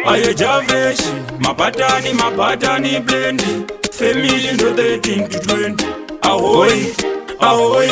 Aye Javesh, mapatani blendi. Family ndo 13 to 20. Ahoy, ahoy.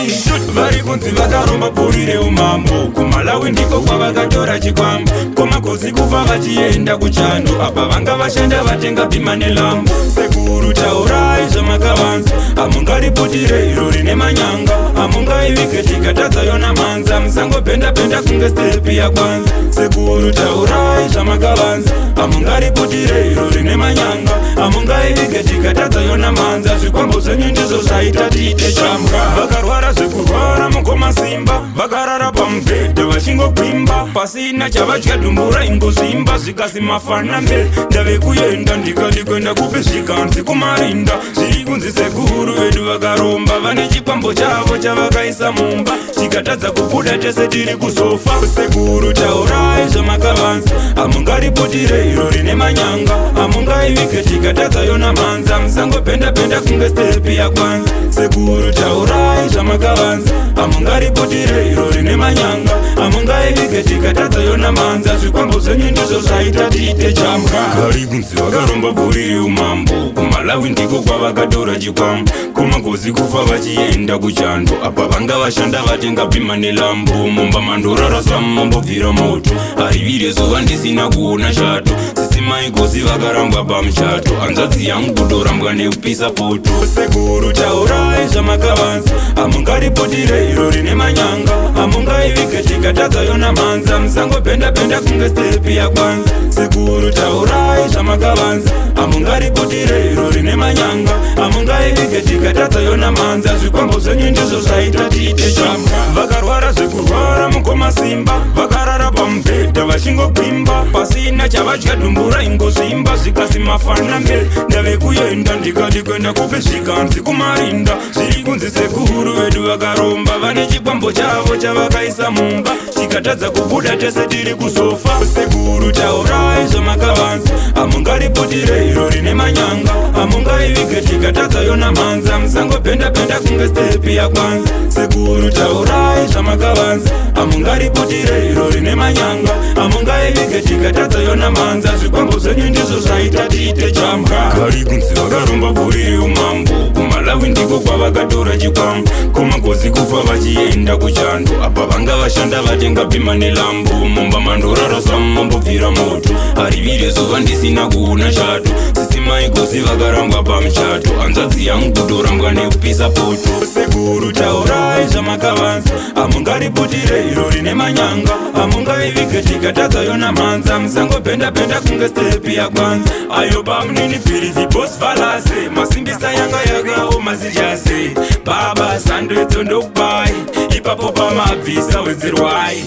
Vari kunzi vakaromba purire umambo. Kumalawi ndiko kwavakatora chikwambo. Komakozi kufa vachienda kuchando. Apa vanga vashanda vatenga bhima nelambo. Sekuru taurai zvamakavanza. Amungaripotire iro rine manyanga. Amungaivike tikatadza yona manza. Musango penda kunge stepi ya kwanza. Sekuru taurai zvamakavanza. Amungaripotire iro rine manyanga. Amungaivike tikatadza yona manza. Zvikwambo zvenyu ndizvo zvaita tiite chamka. Vakarwara zvekurwara mukoma simba. Vakarara pamubhedha vachingogwimba. Pasina chavadya dhumbura ingozimba. Zvikasi mafana mbe ndave kuyenda. Ndikati kwenda kupe zvikanzi kumarinda. Zviri kunzi sekuru vedu vakaromba. Vane chikwambo chavo chavakaisa mumba. Chikatadza kubuda tese tiri kuzofa. Sekuru taurai zvamakavanza. Amungaripotire iro rine manyanga. Amungaivike tikatadza yona manza. Musango penda kunge stepi ya kwanza. Sekuru taurai zvamakavanza. Amungaripotire iro rine manyanga. Amungaivike tikatadza yona manza. Zvikwambo zvenyu ndizvo zvaita tiite chamka. Vari kunzi vakaromba purire umambo. Kumalawi ndiko kwavakatora chikwambo. Komakozi kufa vachienda kuchando. Apa vanga vashanda vatenga bhima nelambo. Mumba mandorara samambobvira moto. Arivire zuva ndisina kuona shato. Sisimaikosi vakarambwa pamuchato. Hanzvadzi yangu kutorambwa nekupisa poto. Sekuru taurai zvamakavanza. Amungaripotire iro rine manyanga. Amungaivike tikatadza yona manza. Musango penda kunge stepi ya kwanza. Sekuru taurai zvamakavanza. Amungaripotire iro rine manyanga. Amungaivike tikatadza yona manza. Zvikwambo zvenyu ndizvo zvaita tiite chamka. Vakarwara zvekurwara mukoma simba. Vakarara pamubhedha vachingogwimba. Pasina chavadya dhumbura ingozimba. Zvikasi mafana mbe ndave kuyenda. Ndikati kwenda kupe zvikanzi kumarinda. Zviri kunzi sekuru vedu vakaromba. Vane chikwambo chavo chavakaisa mumba. Chikatadza kubuda tese tiri kuzofa. Sekuru taurai zvamakavanza. Amungaripotire iro rine manyanga. Amungaivike tikatadza yona manza. Musango penda kunge stepi ya kwanza. Sekuru taurai zvamakavanza. Amungaripotire iro rine manyanga. Amungaivike tikatadza yona manza. Zvikwambo zvenyu ndizvo zvaita tiite chamka. Vari kunzi vakaromba purire umambo. Kumalawi ndiko kwavakatora chikwambo. Komakozi kufa vachienda kuchando. Apa vanga vashanda vatenga bhima nelambo. Mumba mandorara samambobvira moto. Arivire zuva ndisina kuona shato. Sisimaikosi vakarambwa pamuchato. Hanzvadzi yangu kutorambwa nekupisa poto. Sekuru taurai zvamakavanza. Amungaripotire iro rine manyanga. Amungaivike tikatadza yona manza. Musango penda kunge stepi ya kwanza. Ayo pamunini pirizi boss valase. Masimbisa yanga yakaoma zijase. Baba sando edzo ndokubai. Ipapo pamabvisa wenzirwai.